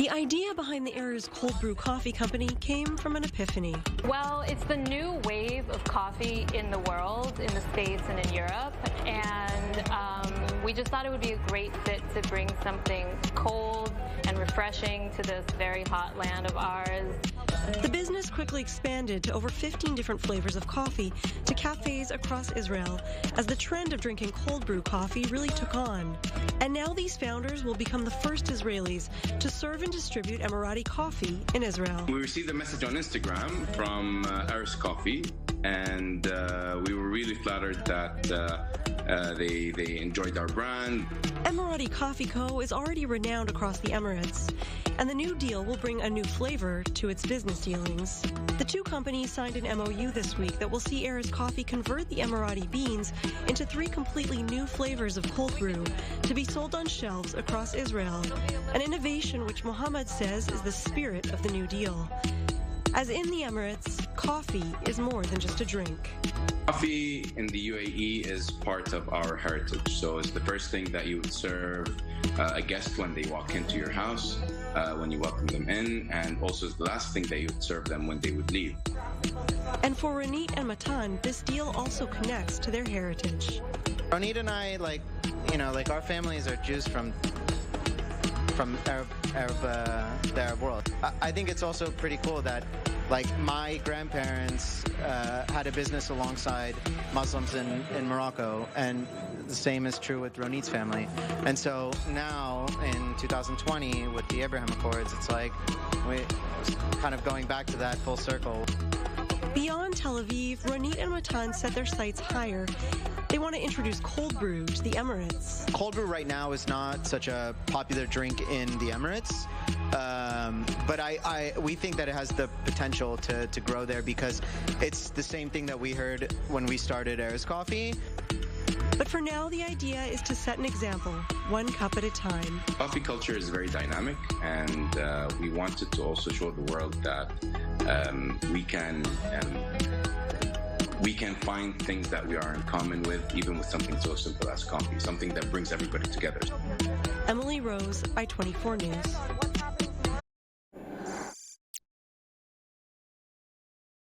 The idea behind the Erez cold brew coffee company came from an epiphany. Well, it's the new wave of coffee in the world, in the States and in Europe, and we just thought it would be a great fit to bring something cold and refreshing to this very hot land of ours. The business quickly expanded to over 15 different flavors of coffee to cafes across Israel as the trend of drinking cold brew coffee really took on. And now these founders will become the first Israelis to serve and distribute Emirati coffee in Israel. We received a message on Instagram from Erez Coffee, and we were really flattered that they enjoyed our brand. Emirati Coffee Co. is already renowned across the Emirates, and the new deal will bring a new flavor to its business dealings. The two companies signed an MOU this week that will see Erez Coffee convert the Emirati beans into 3 completely new flavors of cold brew to be sold on shelves across Israel, an innovation which Mohammed says is the spirit of the new deal. As in the Emirates, coffee is more than just a drink. Coffee in the UAE is part of our heritage, so it's the first thing that you would serve a guest when they walk into your house, when you welcome them in, and also it's the last thing that you would serve them when they would leave. And for Ronit and Matan, this deal also connects to their heritage. Ronit and I, our families are Jews from the Arab world. I think it's also pretty cool that my grandparents had a business alongside Muslims in Morocco, and the same is true with Ronit's family. And so now in 2020 with the Abraham Accords, it's like we're kind of going back to that full circle. Beyond Tel Aviv, Ronit and Matan set their sights higher. They want to introduce cold brew to the Emirates. Cold brew right now is not such a popular drink in the Emirates, but we think that it has the potential to grow there because it's the same thing that we heard when we started Erez Coffee. But for now, the idea is to set an example, 1 cup at a time. Coffee culture is very dynamic, and we wanted to also show the world that we can find things that we are in common with, even with something so simple as coffee, something that brings everybody together. Emily Rose, I-24 News.